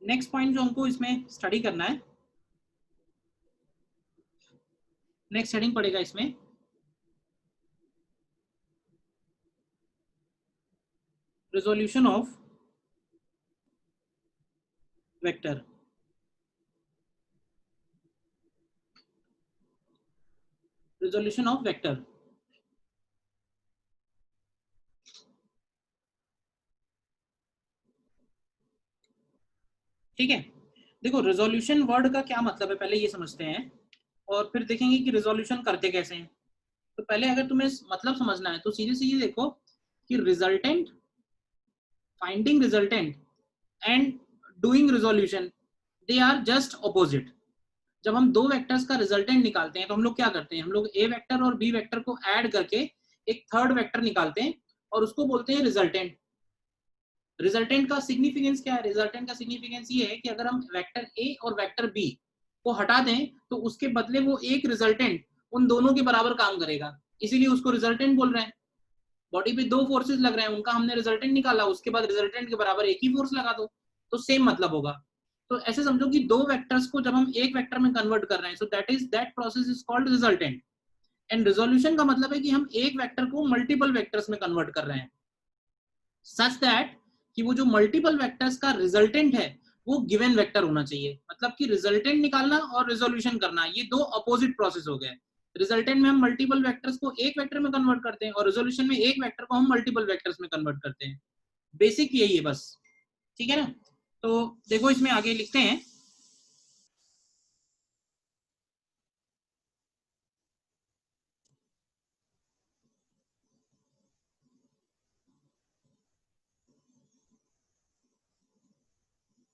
Next point जो हमको इसमें स्टडी करना है, नेक्स्ट हेडिंग पड़ेगा इसमें resolution of vector. Resolution of vector, ठीक है। देखो रिजोल्यूशन वर्ड का क्या मतलब है पहले ये समझते हैं, और फिर देखेंगे कि रिजोल्यूशन करते कैसे हैं। तो पहले अगर तुम्हें मतलब समझना है तो सीधे सीधे देखो कि resultant, finding resultant and doing resolution, they are just opposite. जब हम दो वेक्टर्स का रिजल्टेंट निकालते हैं तो हम लोग क्या करते हैं, हम लोग ए वेक्टर और बी वेक्टर को ऐड करके एक थर्ड वेक्टर निकालते हैं और उसको बोलते हैं रिजल्टेंट। रिजल्टेंट का सिग्निफिकेंस क्या है, रिजल्टेंट का सिग्निफिकेंस ये है कि अगर हम वेक्टर ए और वेक्टर बी को हटा दें तो उसके बदले वो एक रिजल्टेंट उन दोनों के बराबर काम करेगा, इसीलिए उसको रिजल्टेंट बोल रहे हैं। बॉडी पे दो फोर्सेस लग रहे हैं, उनका हमने रिजल्टेंट निकाला, उसके बाद रिजल्टेंट के बराबर एक ही फोर्स लगा दो तो सेम मतलब होगा। तो ऐसे समझो कि दो वेक्टर्स को जब हम एक वेक्टर में कन्वर्ट कर रहे हैं, so that process is called resultant. And resolution का मतलब है कि हम एक वेक्टर को मल्टीपल वेक्टर्स में कन्वर्ट कर रहे हैं, सच दैट कि वो जो मल्टीपल वेक्टर्स का रिजल्टेंट है वो गिवन वेक्टर होना चाहिए। मतलब कि रिजल्टेंट निकालना और रिजोल्यूशन करना ये दो अपोजिट प्रोसेस हो गए। रिजल्टेंट में हम मल्टीपल वेक्टर्स को एक वेक्टर में कन्वर्ट करते हैं और रिजोल्यूशन में एक वेक्टर को हम मल्टीपल वेक्टर्स में कन्वर्ट करते हैं। बेसिक यही है बस, ठीक है ना। तो देखो इसमें आगे लिखते हैं,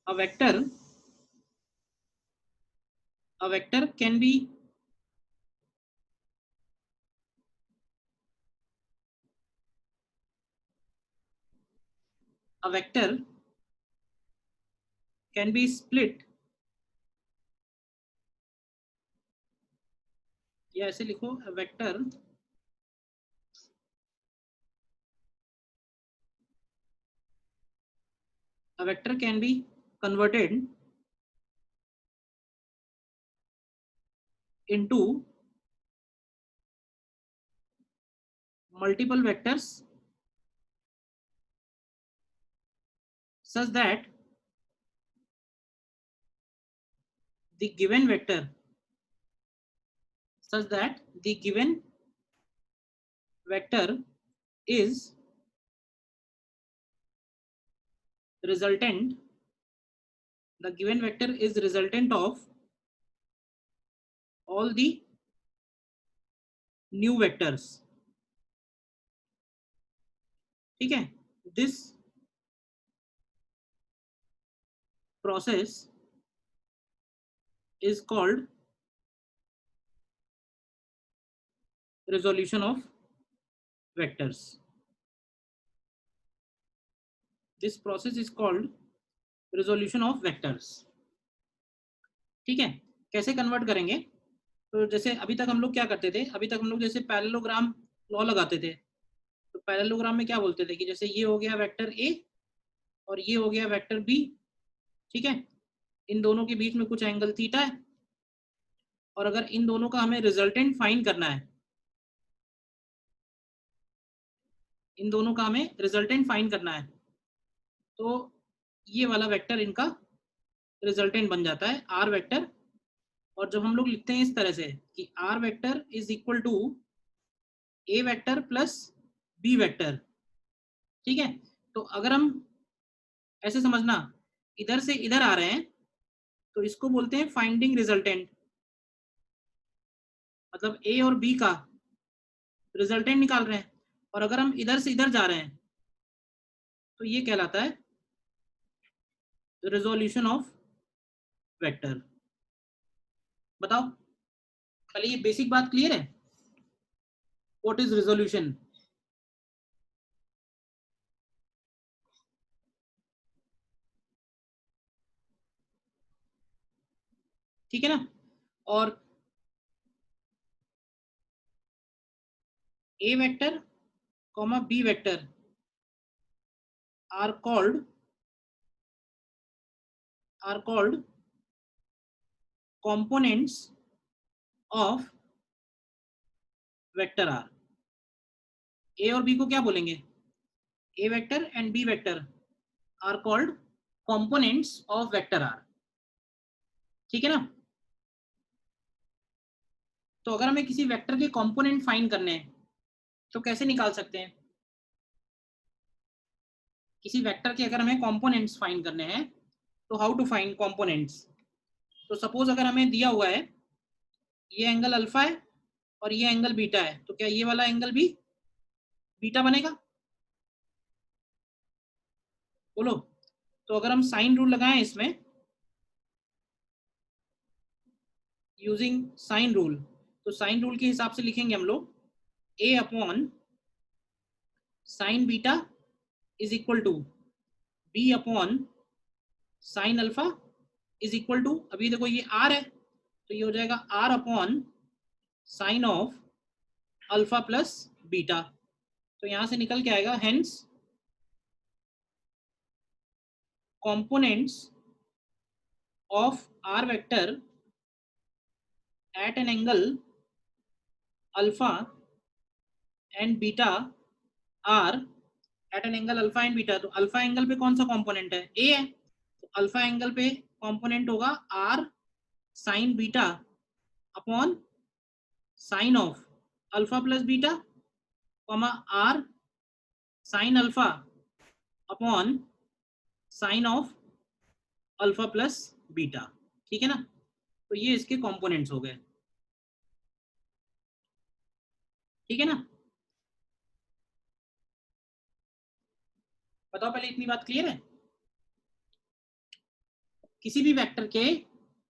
a vector, a vector can be, a vector can be split, या ऐसे लिखो a vector, a vector can be converted into multiple vectors such that the given vector, such that the given vector is resultant, the given vector is resultant of all the new vectors, ठीक है। this process is called resolution of vectors, this process is called resolution of vectors, ठीक है। कैसे convert करेंगे, तो जैसे अभी तक हम लोग क्या करते थे, अभी तक हम लोग जैसे पैरेललोग्राम लॉ लगाते थे, तो पैरेललोग्राम में क्या बोलते थे कि जैसे ये हो गया वेक्टर ए और ये हो गया वेक्टर बी, ठीक है। इन दोनों के बीच में कुछ एंगल थीटा है, और अगर इन दोनों का हमें रिजल्टेंट फाइंड करना है, इन दोनों का हमें रिजल्टेंट फाइंड करना है, तो ये वाला वेक्टर इनका रिजल्टेंट बन जाता है आर वेक्टर। और जब हम लोग लिखते हैं इस तरह से कि R vector is equal to A vector plus B vector, ठीक है। तो अगर हम ऐसे समझना, इधर से इधर आ रहे हैं तो इसको बोलते हैं फाइंडिंग रिजल्टेंट, मतलब ए और बी का रिजल्टेंट निकाल रहे हैं। और अगर हम इधर से इधर जा रहे हैं तो ये कहलाता है रिजोल्यूशन ऑफ वेक्टर। बताओ, पहले ये बेसिक बात क्लियर है, व्हाट इज रिजोल्यूशन। ठीक है ना। और A vector comma B vector are called are called components of vector R. A और बी को क्या बोलेंगे? A vector and B vector are called components of vector R. ठीक है ना? तो अगर हमें किसी वेक्टर के कंपोनेंट फाइंड करने हैं तो कैसे निकाल सकते हैं? किसी वेक्टर के अगर हमें कंपोनेंट्स फाइंड करने हैं तो हाउ टू फाइंड कंपोनेंट्स? तो सपोज अगर हमें दिया हुआ है ये एंगल अल्फा है और ये एंगल बीटा है, तो क्या ये वाला एंगल भी बीटा बनेगा? बोलो। तो अगर हम साइन रूल लगाएं इसमें, यूजिंग साइन रूल, तो साइन रूल के हिसाब से लिखेंगे हम लोग a upon sine beta is equal to b upon sine alpha is equal to, अभी देखो ये r है तो ये हो जाएगा r upon sine of alpha plus beta. तो यहां से निकल के आएगा hence components of r vector at an angle alpha and beta are at an angle alpha and beta। तो अल्फा एंगल पे कौन सा कंपोनेंट है? a है, तो अल्फा एंगल पे कंपोनेंट होगा r sign beta upon sine of alpha plus beta, comma r sine alpha upon sine of alpha plus beta. ठीक है ना? तो ये इसके कंपोनेंट्स हो गए। ठीक है ना? बताओ पहले, इतनी बात क्लियर है? किसी भी वेक्टर के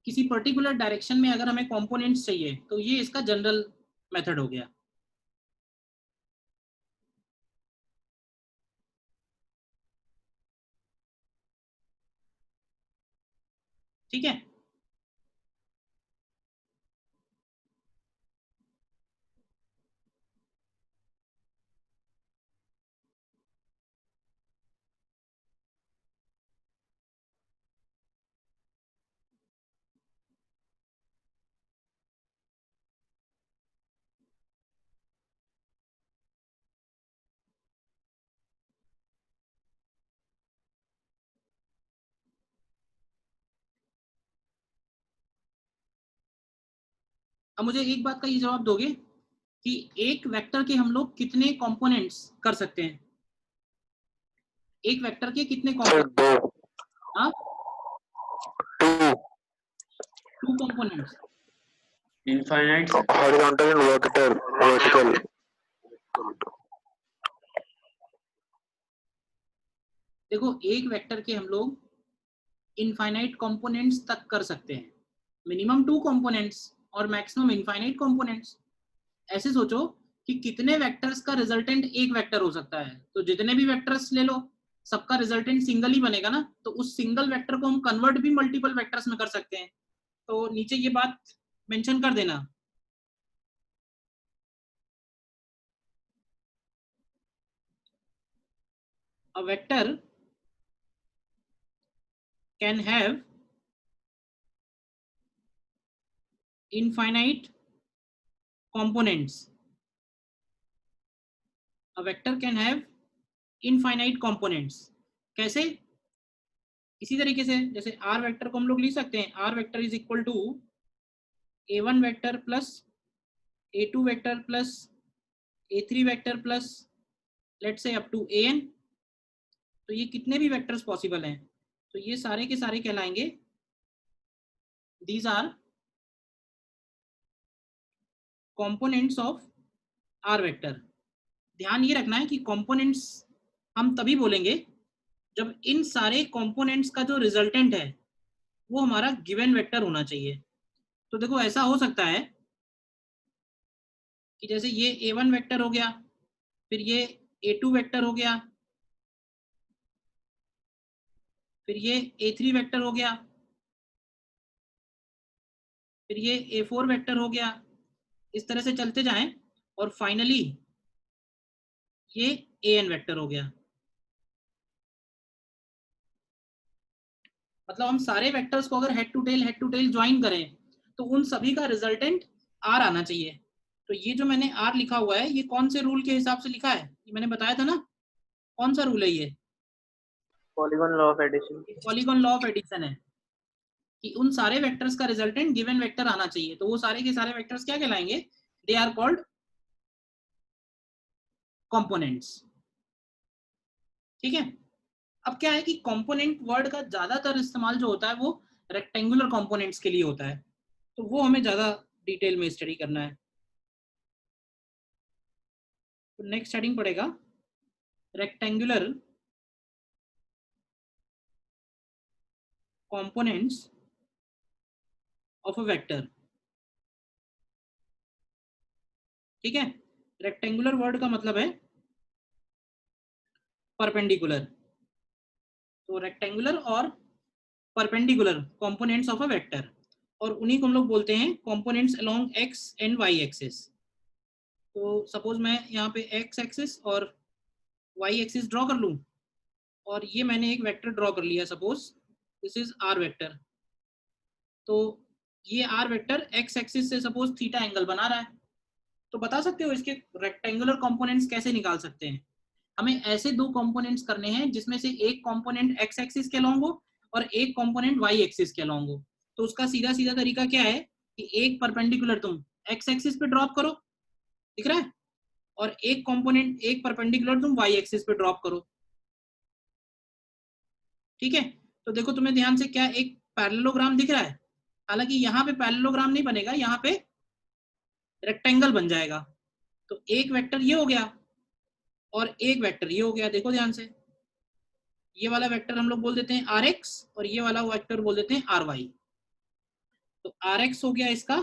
किसी पर्टिकुलर डायरेक्शन में अगर हमें कंपोनेंट्स चाहिए तो ये इसका जनरल मेथड हो गया। ठीक है? अब मुझे एक बात का ये जवाब दोगे कि एक वेक्टर के हम लोग कितने कंपोनेंट्स कर सकते हैं? एक वेक्टर के कितने कंपोनेंट्स? हाँ, two components. Infinite, horizontal and vertical. देखो, एक वेक्टर के हम लोग इनफाइनाइट कंपोनेंट्स तक कर सकते हैं, मिनिमम टू कंपोनेंट्स और मैक्सिमम इनफाइनाइट कंपोनेंट्स। ऐसे सोचो कि कितने वेक्टर्स का रिजल्टेंट एक वेक्टर हो सकता है, तो जितने भी वेक्टर्स ले लो सबका रिजल्टेंट सिंगल ही बनेगा ना, तो उस सिंगल वेक्टर को हम कन्वर्ट भी मल्टीपल वेक्टर्स में कर सकते हैं। तो नीचे ये बात मेंशन कर देना। A vector can have infinite components. A vector can have infinite components. कैसे? इसी तरीके से जैसे आर वेक्टर को हम लोग लिख सकते हैं, R vector is equal to a1 vector plus a2 vector plus a3 vector plus let's say up to an। तो ये कितने भी वेक्टर्स पॉसिबल हैं, तो ये सारे के सारे कहलाएंगे these are components of R vector. ध्यान ये रखना है कि कंपोनेंट्स हम तभी बोलेंगे जब इन सारे कंपोनेंट्स का जो रिजल्टेंट है वो हमारा गिवन वेक्टर होना चाहिए। तो देखो, ऐसा हो सकता है कि जैसे ये a1 वेक्टर हो गया, फिर ये a2 वेक्टर हो गया, फिर ये a3 वेक्टर हो गया, फिर ये a4 वेक्टर हो गया, इस तरह से चलते जाएं और फाइनली ये an वेक्टर हो गया। मतलब हम सारे वेक्टर्स को अगर हेड टू टेल ज्वाइन करें तो उन सभी का रिजल्टेंट आर आना चाहिए। तो ये जो मैंने आर लिखा हुआ है ये कौन से रूल के हिसाब से लिखा है, ये मैंने बताया था ना, कौन सा रूल है ये? Polygon law of addition. Polygon law of addition है कि उन सारे वेक्टर्स का रिजल्टेंट गिवन वेक्टर आना चाहिए। तो वो सारे के सारे वेक्टर्स क्या कहलाएंगे? They are called components. ठीक है। अब क्या है कि कंपोनेंट वर्ड का ज्यादातर इस्तेमाल जो होता है वो रेक्टेंगुलर कंपोनेंट्स के लिए होता है, तो वो हमें ज्यादा डिटेल में स्टडी करना है। तो नेक्स्ट हेडिंग पड़ेगा rectangular components of a vector. ठीक है। रेक्टेंगुलर वर्ड का मतलब है परपेंडिकुलर। तो रेक्टेंगुलर और perpendicular components of a vector, और उन्हीं को हम लोग बोलते हैं components along X and Y axis. तो सपोज मैं यहाँ पे एक्स एक्सिस और वाई एक्सिस ड्रॉ कर लूँ, और ये मैंने एक वेक्टर ड्रॉ कर लिया, suppose this is R vector. तो ये आर वेक्टर एक्स एक्सिस से सपोज थीटा एंगल बना रहा है। तो बता सकते हो इसके रेक्टेंगुलर कंपोनेंट्स कैसे निकाल सकते हैं? हमें ऐसे दो कंपोनेंट्स करने हैं जिसमें से एक कंपोनेंट एक्स एक्सिस के अलोंग हो और एक कंपोनेंट वाई एक्सिस के अलोंग हो। तो उसका सीधा सीधा तरीका क्या है कि एक परपेंडिकुलर तुम एक्स एक्सिस पे ड्रॉप करो, दिख रहा है, और एक कंपोनेंट एक परपेंडिकुलर तुम वाई एक्सिस पे ड्रॉप करो। ठीक है। तो देखो तुम्हें ध्यान से क्या एक पैरेललोग्राम दिख रहा है, हालांकि यहाँ पे पैरेललोग्राम नहीं बनेगा, यहाँ पे रेक्टेंगल बन जाएगा। तो एक वेक्टर ये हो गया और एक वेक्टर ये हो गया। देखो ध्यान से, ये वाला वेक्टर हम लोग बोल देते हैं आर एक्स और ये वाला वेक्टर बोल देते हैं आर वाई। तो आर एक्स हो गया इसका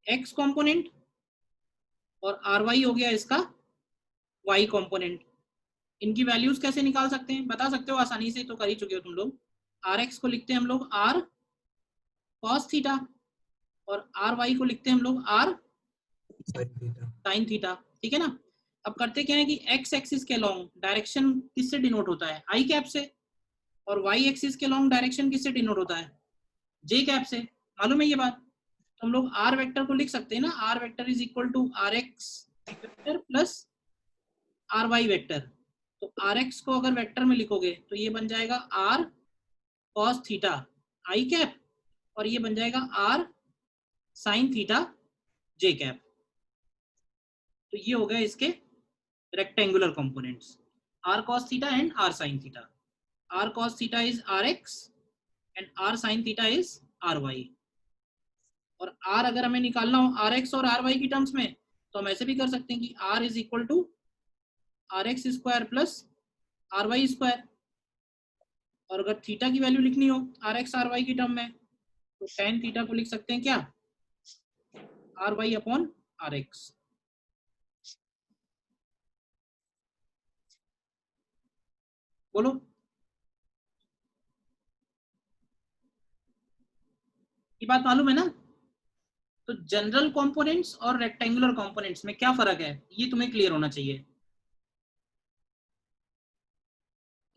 एक्स कंपोनेंट और आर वाई हो गया इसका वाई कंपोनेंट। इनकी वैल्यूज कैसे निकाल सकते हैं बता सकते हो आसानी से, तो कर ही चुके हो तुम लोग। आर एक्स को लिखते हैं हम लोग आर कॉस थीटा और आर वाई को लिखते हैं हम लोग आर साइन थीटा। ठीक है ना। अब करते क्या है कि एक्स एक्सिस के लॉन्ग डायरेक्शन किससे डिनोट होता है? आई कैप से। और वाई एक्सिस के लॉन्ग डायरेक्शन किससे डिनोट होता है? जे कैप से। मालूम है ये बात? तो हम लोग आर वेक्टर को लिख सकते हैं ना, R vector is equal to R X vector plus R Y vector. तो आर एक्स को अगर वेक्टर में लिखोगे तो ये बन जाएगा R cos theta I cap और ये बन जाएगा R sine theta J cap. तो ये हो गया इसके rectangular components, R cos theta and R sine theta. R cos theta is R X and R sine theta is R Y. और आर अगर हमें निकालना हो आर एक्स और आर वाई की टर्म्स में तो हम ऐसे भी कर सकते हैं कि R is equal to R X square plus R Y square. और अगर थीटा की वैल्यू लिखनी हो आर एक्स आर वाई की टर्म में तो टेन थीटा को लिख सकते हैं क्या? R Y upon R X. बोलो, ये बात मालूम है ना? तो जनरल कंपोनेंट्स और रेक्टेंगुलर कंपोनेंट्स में क्या फर्क है ये तुम्हें क्लियर होना चाहिए।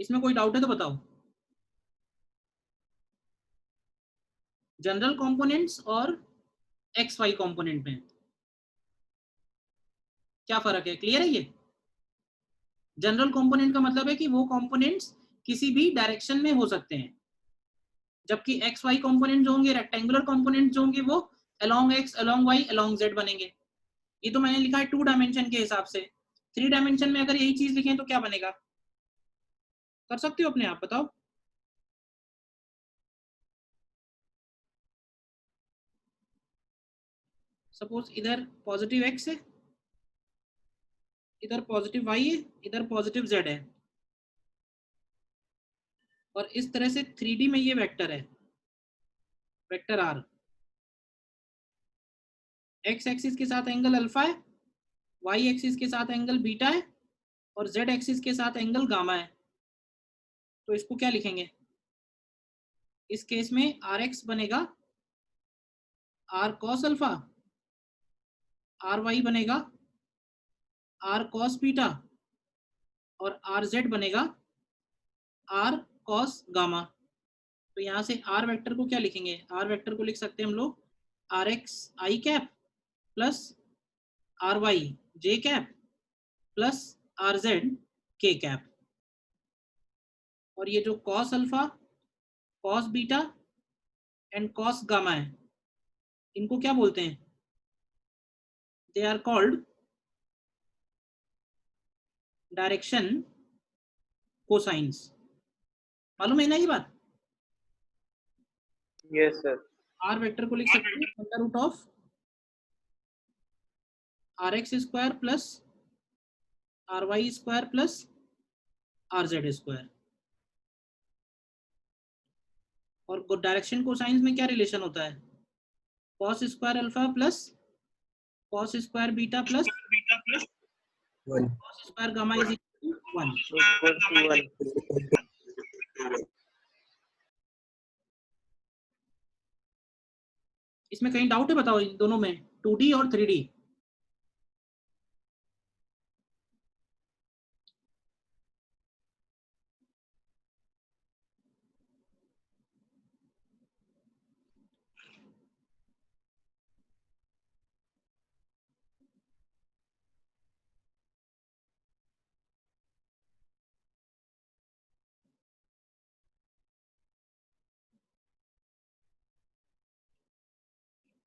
इसमें कोई डाउट है तो बताओ। जनरल कंपोनेंट्स और एक्स वाई कंपोनेंट में क्या फर्क है, क्लियर है ये? जनरल कंपोनेंट का मतलब है कि वो कंपोनेंट्स किसी भी डायरेक्शन में हो सकते हैं, जबकि एक्स वाई कंपोनेंट जो होंगे रेक्टेंगुलर कंपोनेंट जो होंगे वो along X along Y along Z बनेंगे। ये तो मैंने लिखा है 2 डायमेंशन के हिसाब से। 3 डायमेंशन में अगर यही चीज लिखें तो क्या बनेगा? कर सकते हो अपने आप, बताओ। सपोज इधर पॉजिटिव एक्स है, इधर पॉजिटिव वाई है, इधर पॉजिटिव जेड है, और इस तरह से 3D में ये वेक्टर है, वेक्टर आर। एक्स एक्सिस के साथ एंगल अल्फा है, वाई एक्सिस के साथ एंगल बीटा है और जेड एक्सिस के साथ एंगल गामा है। तो इसको क्या लिखेंगे? इस केस में आर एक्स बनेगा R cos alpha, R Y बनेगा आर कॉस बीटा और आर जेड बनेगा आर कॉस गामा। तो यहाँ से आर वेक्टर को क्या लिखेंगे, आर वेक्टर को लिख सकते हैं हम लोग R X I cap plus R Y J cap plus R Z K cap. और ये जो cos alpha, cos beta and cos gamma है, इनको क्या बोलते हैं, they are called direction cosines. मालूम है ना ये बात? Yes, sir. आर वेक्टर को लिख सकते हैं under root of R X square plus R Y square plus R Z square. और डायरेक्शन कोसाइंस में क्या रिलेशन होता है, cos square alpha plus cos square beta plus cos square gamma is equal to 1। Equals to 1. इसमें कहीं doubt है बताओ, इन दोनों में 2D और 3D?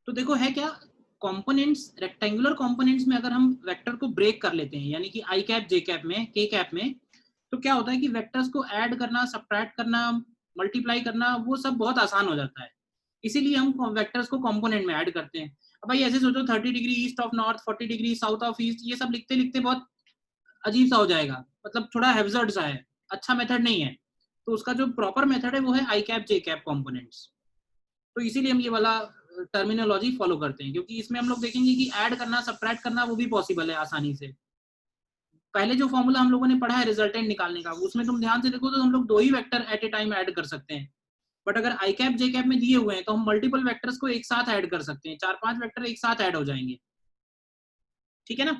तो देखो है क्या, कंपोनेंट्स, रेक्टेंगुलर कंपोनेंट्स में अगर हम वेक्टर को ब्रेक कर लेते हैं, यानी कि आई कैप जे कैप में के कैप में, तो क्या होता है कि वेक्टर्स को ऐड करना, सब्ट्रैक्ट करना, मल्टीप्लाई करना, वो सब बहुत आसान हो जाता है। इसीलिए हम वेक्टर्स को कंपोनेंट में ऐड करते हैं। अब भाई ऐसे सोचो 30 degree east of north, 40 degree south of east, ये सब लिखते लिखते बहुत अजीब सा हो जाएगा, मतलब थोड़ा हैब्सर्ड सा है, अच्छा मेथड नहीं है। तो उसका जो प्रॉपर मेथड है वो है आई कैप जे कैप कंपोनेंट्स। तो इसीलिए हम ये वाला टर्मिनोलॉजी फॉलो करते हैं, क्योंकि इसमें हम लोग देखेंगे कि ऐड करना, सब्ट्रैक्ट करना वो भी पॉसिबल है आसानी से। पहले जो फॉर्मूला हम लोगों ने पढ़ा है रिजल्टेंट निकालने का, उसमें तुम ध्यान से देखो तो हम लोग 2 ही vector at a time add कर सकते हैं। बट अगर आई कैप जे कैप में दिए हुए हैं तो हम मल्टीपल वेक्टर्स को एक साथ ऐड कर सकते हैं, 4-5 वेक्टर एक साथ ऐड हो जाएंगे। ठीक है ना?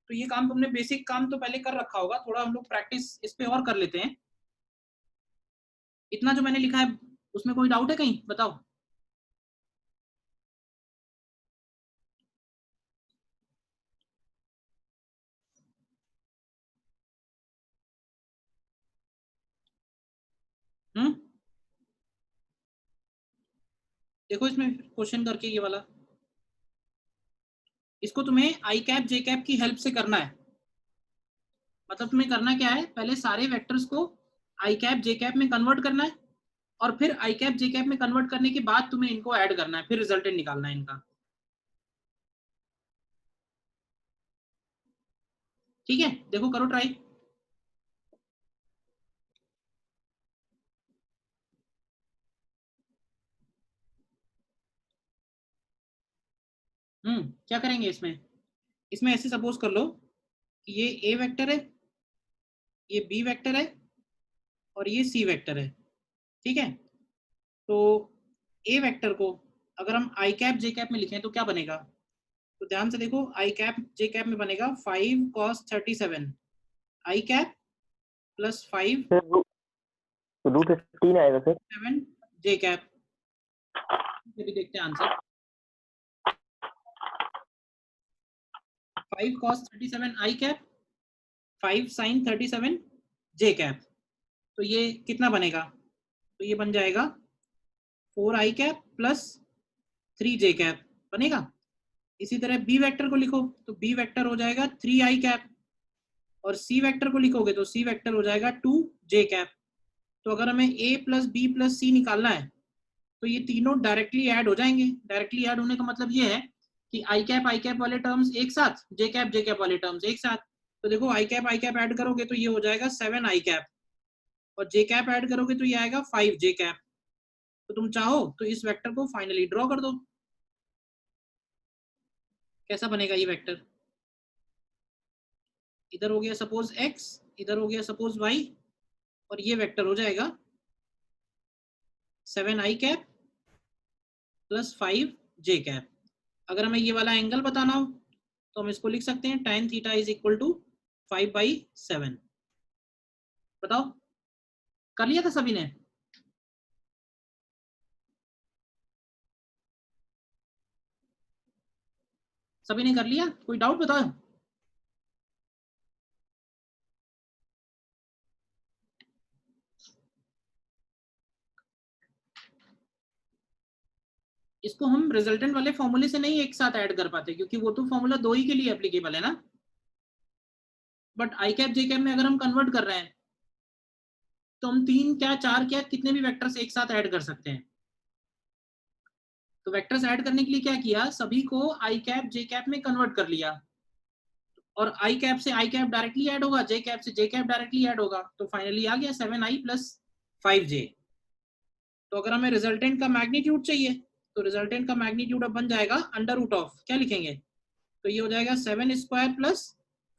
तो ये काम तुमने बेसिक काम तो पहले कर रखा होगा, थोड़ा हम लोग प्रैक्टिस इस पे और कर लेते हैं। इतना जो मैंने लिखा है उसमें कोई डाउट है कहीं, बताओ। देखो इसमें क्वेश्चन करके ये वाला, इसको तुम्हें आई कैप जे कैप की हेल्प से करना है। मतलब तुम्हें करना क्या है, पहले सारे वेक्टर्स को आई कैप जे कैप में कन्वर्ट करना है, और फिर आई कैप जे कैप में कन्वर्ट करने के बाद तुम्हें इनको ऐड करना है, फिर रिजल्टेंट निकालना है इनका। ठीक है, देखो करो ट्राई। क्या करेंगे इसमें, इसमें ऐसे सपोज कर लो कि ये ए वेक्टर है, ये बी वेक्टर है, और ये सी वेक्टर है। ठीक है, तो ए वेक्टर को अगर हम आई कैप जे कैप में लिखें तो क्या बनेगा, तो ध्यान से देखो, आई कैप जे कैप में बनेगा 5 cos 37 आई कैप प्लस 5 सर रूट 15 आएगा सर। 7 जे कैप। ये भी देखते हैं आंसर, 5 cos 37 आई कैप 5 sin 37 जे कैप। तो ये कितना बनेगा, तो ये बन जाएगा 4 आई कैप प्लस 3 जे कैप बनेगा। इसी तरह बी वेक्टर को लिखो तो बी वेक्टर हो जाएगा 3 आई कैप, और सी वेक्टर को लिखोगे तो सी वेक्टर हो जाएगा 2 जे कैप। तो अगर हमें ए प्लस बी प्लस सी निकालना है तो ये तीनों डायरेक्टली ऐड हो जाएंगे। डायरेक्टली ऐड होने का मतलब ये है कि आई कैप वाले टर्म्स एक साथ, जे कैप वाले टर्म्स एक साथ। तो देखो आई कैप ऐड करोगे तो ये हो जाएगा 7 आई कैप, और जे कैप ऐड करोगे तो ये आएगा 5 जे कैप। तो तुम चाहो तो इस वेक्टर को फाइनली ड्रॉ कर दो। कैसा बनेगा ये वेक्टर, इधर हो गया सपोज x, इधर हो गया सपोज y, और ये वेक्टर हो जाएगा 7 आई कैप प्लस 5 जे कैप। अगर हमें ये वाला एंगल बताना हो तो हम इसको लिख सकते हैं tan theta is equal to 5/7। बताओ, कर लिया था सभी ने? सभी ने कर लिया? कोई डाउट बताओ। इसको हम रिजल्टेंट वाले फॉर्मूले से नहीं एक साथ ऐड कर पाते, क्योंकि वो तो फॉर्मूला दो ही के लिए एप्लीकेबल है ना। But I cap J cap में अगर हम कन्वर्ट कर रहे हैं तो हम 3 क्या 4 क्या कितने भी वेक्टर्स एक साथ ऐड कर सकते हैं। तो वेक्टर्स ऐड करने के लिए क्या किया, सभी को आई कैप जे कैप में कन्वर्ट कर लिया, और आई कैप से आई कैप डायरेक्टली ऐड होगा, जे कैप से जे कैप डायरेक्टली ऐड होगा, तो फाइनली आ गया 7i प्लस 5j। तो अगर हमें रिजल्टेंट का मैग्नीट्यूड चाहिए तो रिजल्टेंट का मैग्नीट्यूड अब बन जाएगा अंडर रूट ऑफ, क्या लिखेंगे, तो ये हो जाएगा 7 स्क्वायर प्लस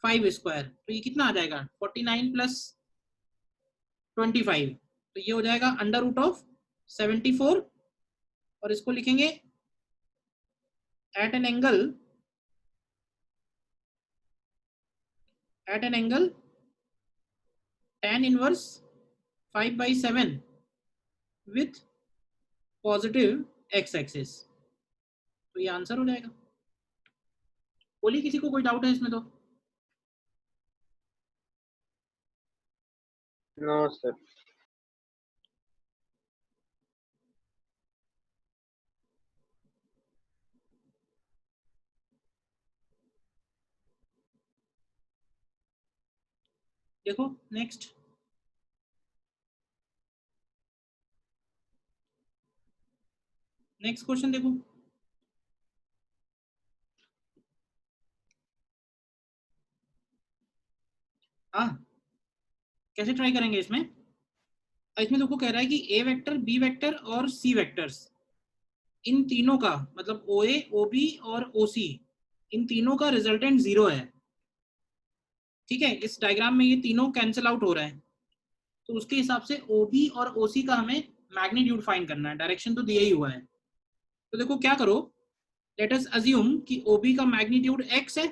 5 स्क्वायर, तो ये कितना आ जाएगा 49 प्लस 25, तो ये हो जाएगा अंडर रूट ऑफ 74, और इसको लिखेंगे at an angle tan inverse 5/7 with positive X axis, तो ये आंसर हो जाएगा। बोलिए किसी को कोई डाउट है इसमें तो। No sir. देखो नेक्स्ट क्वेश्चन देखो। हाँ, कैसे ट्राई करेंगे इसमें। इसमें देखो कह रहा है कि ए वेक्टर, बी वेक्टर और सी वेक्टर्स, इन तीनों का मतलब ओ ए, ओ बी और ओ सी, इन तीनों का रिजल्टेंट 0 है। ठीक है, इस डायग्राम में ये तीनों कैंसिल आउट हो रहे हैं, तो उसके हिसाब से ओ बी और ओ सी का हमें मैग्नीट्यूड फाइंड करना है। डायरेक्शन तो दिया ही हुआ है, तो देखो क्या करो, लेट अस अज्यूम कि ओ बी का मैग्नीट्यूड x है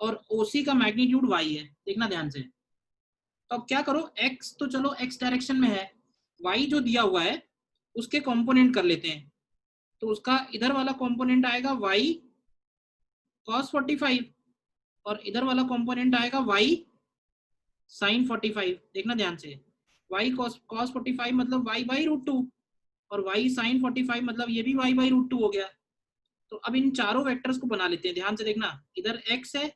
और ओ सी का मैग्नीट्यूड y है। देखना ध्यान से, तो अब क्या करो, x तो चलो x डायरेक्शन में है, y जो दिया हुआ है उसके कंपोनेंट कर लेते हैं, तो उसका इधर वाला कंपोनेंट आएगा y cos 45, और इधर वाला कंपोनेंट आएगा y sin 45। देखना ध्यान से, y cos 45 मतलब y बाई रूट टू, और y sin 45 मतलब ये भी y बाई रूट टू हो गया। तो अब इन चारों वेक्टर्स को बना लेते हैं, ध्यान से देखना, इधर x है,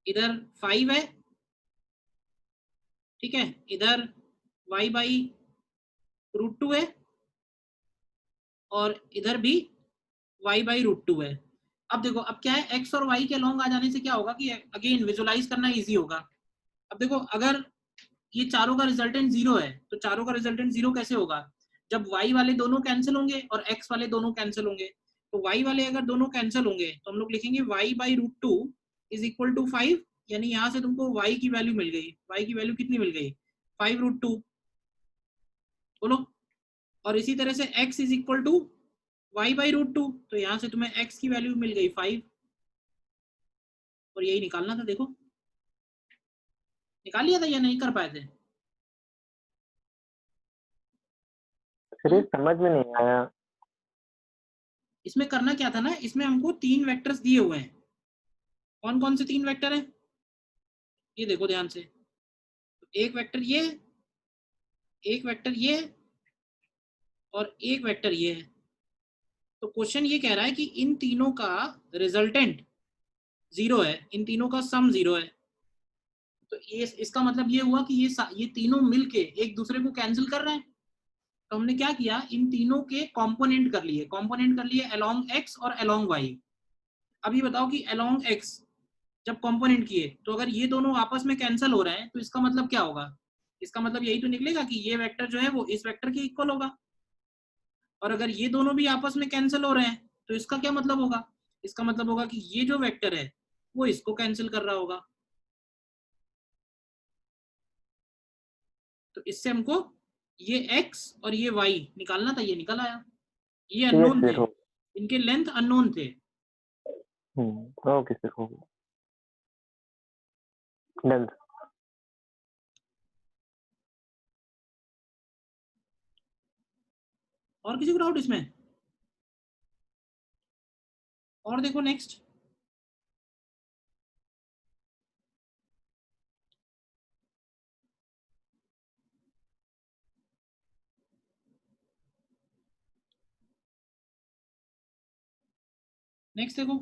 इधर 5 है, ठीक है, इधर y बाई रूट टू है, और इधर भी y बाई रूट टू है। अब देखो अब क्या है, x और y के लॉन्ग आ जाने से क्या होगा कि अगेन विजुलाइज करना इजी होगा। अब देखो अगर ये चारों का रिजल्टेंट 0 है, तो चारों का रिजल्टेंट 0 कैसे होगा, जब y वाले दोनों कैंसिल होंगे और x वाले दोनों कैंसिल होंगे। तो y वाले अगर दोनों कैंसिल होंगे तो हम लोग लिखेंगे y by root two is equal to 5, यानी यहाँ से तुमको y की वैल्यू मिल गई। y की वैल्यू कितनी मिल गई, 5 रूट टू, बोलो। और इसी तरह से x is equal to y by root two, तो यहाँ से तुम्हें x की वैल्यू मिल गई 5, और यही निकालना था। देखो निकाल लिया था या नहीं कर पाए थे। फिर समझ में नहीं आया। इसमें करना क्या था ना, इसमें हमको 3 वेक्टर्स दिए हुए हैं। कौन कौन से 3 वेक्टर हैं, ये देखो ध्यान से, एक वेक्टर ये है, एक वेक्टर ये है, और एक वेक्टर ये है। तो क्वेश्चन ये कह रहा है कि इन तीनों का रिजल्टेंट 0 है, इन तीनों का सम 0 है। तो ये इसका मतलब ये हुआ कि ये तीनों मिलके एक दूसरे को कैंसिल कर रहे हैं। तो हमने क्या किया, इन तीनों के कंपोनेंट कर लिए, अलोंग x और अलोंग y। अब ये बताओ कि अलोंग x जब कंपोनेंट किए, तो अगर ये दोनों आपस में कैंसिल हो रहे हैं तो इसका मतलब क्या होगा, इसका मतलब यही तो निकलेगा कि ये वेक्टर जो है वो इस वेक्टर के इक्वल होगा। और अगर ये दोनों भी आपस में कैंसिल हो रहे हैं तो इसका क्या मतलब होगा, इसका मतलब होगा कि ये जो वेक्टर है वो इसको कैंसिल कर रहा होगा। तो इससे हमको ये x और ये y निकालना था, ये निकल आया। ये ठीक है अननोन थे, सर, हो। इनके लेंथ अननोन थे। ओके सर, हो गया। डन। और किसी को डाउट इसमें। और देखो नेक्स्ट, नेक्स्ट देखो,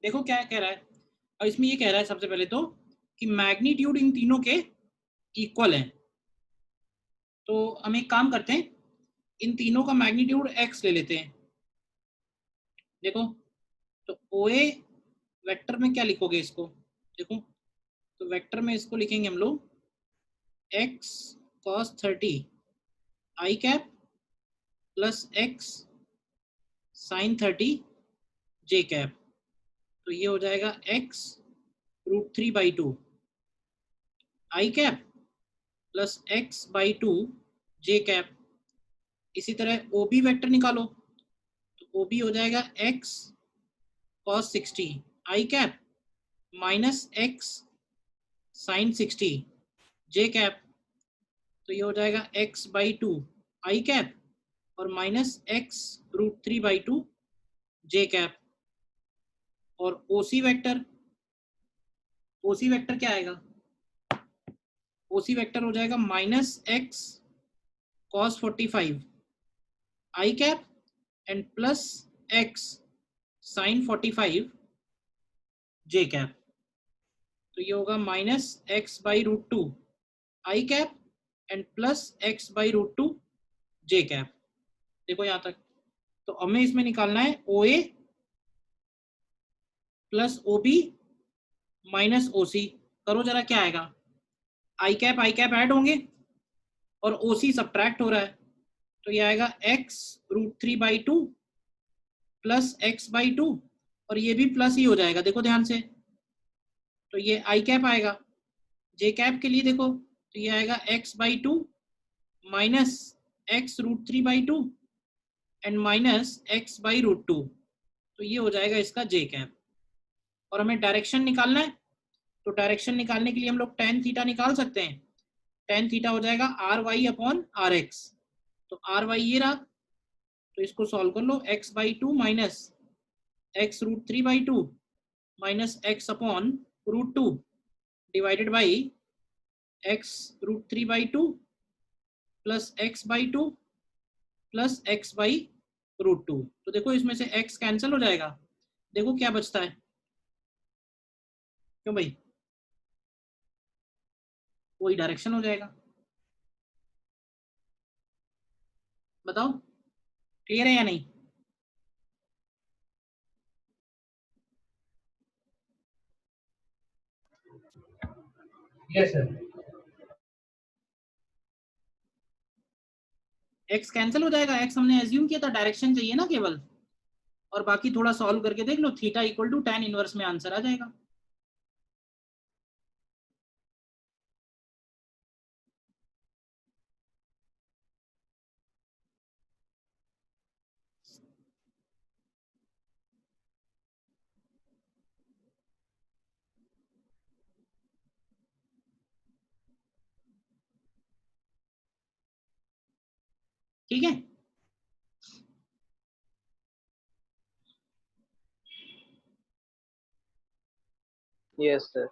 देखो क्या कह रहा है। और इसमें ये कह रहा है सबसे पहले तो कि मैग्नीट्यूड इन तीनों के इक्वल है। तो हम एक काम करते हैं, इन तीनों का मैग्नीट्यूड x ले लेते हैं। देखो, तो OA वेक्टर में क्या लिखोगे इसको, देखो तो वेक्टर में इसको लिखेंगे हम लोग x cos 30 i cap plus x sin 30 j cap. तो ये हो जाएगा x √3/2 i cap plus x by 2 j cap. इसी तरह OB वेक्टर निकालो, तो OB हो जाएगा x cos 60 i cap minus x sin 60 j cap. तो ये हो जाएगा x बाई 2 i कैप और माइनस x √3/2 j कैप। और OC वेक्टर, OC वेक्टर क्या आएगा, OC वेक्टर हो जाएगा minus x cos 45 i cap and plus x sin 45 j cap. तो ये होगा minus x by √2 i cap and plus x by √2 j cap. देखो यहाँ तक। तो हमें इसमें निकालना है OA plus OB minus OC। करो जरा क्या आएगा, i कैप ऐड होंगे और OC सब्ट्रैक्ट हो रहा है। तो ये आएगा x √3/2 प्लस x बाई 2 और ये भी प्लस ही हो जाएगा, देखो ध्यान से। तो ये i कैप आएगा, j कैप के लिए देखो तो ये आएगा x by 2 minus x √3/2 and minus x by √2। तो ये हो जाएगा इसका j कैप। और हमें डायरेक्शन निकालना है, तो डायरेक्शन निकालने के लिए हम लोग tan थीटा निकाल सकते हैं। tan थीटा हो जाएगा ry अपॉन rx। तो ry ये रहा, तो इसको सॉल्व कर लो, x by 2 minus x √3/2 minus x upon √2 divided by x √3/2 plus x by 2 plus x by √2। तो देखो इसमें से x कैंसिल हो जाएगा, देखो क्या बचता है, क्यों भाई, वही डायरेक्शन हो जाएगा। बताओ क्लियर है या नहीं। Yes sir. x कैंसिल हो जाएगा, x हमने एज्यूम किया था, डायरेक्शन चाहिए ना केवल। और बाकी थोड़ा सॉल्व करके देख लो, theta equal to tan inverse में आंसर आ जाएगा। ठीक है, यस सर।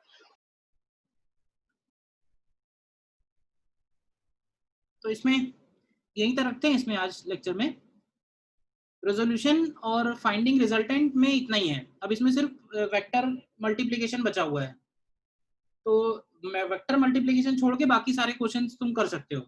तो इसमें यही तक रखते हैं इसमें आज लेक्चर में। रेजोल्यूशन और फाइंडिंग रिजल्टेंट में इतना ही है। अब इसमें सिर्फ वेक्टर मल्टीप्लिकेशन बचा हुआ है, तो मैं वेक्टर मल्टीप्लिकेशन छोड़ के बाकी सारे क्वेश्चंस तुम कर सकते हो।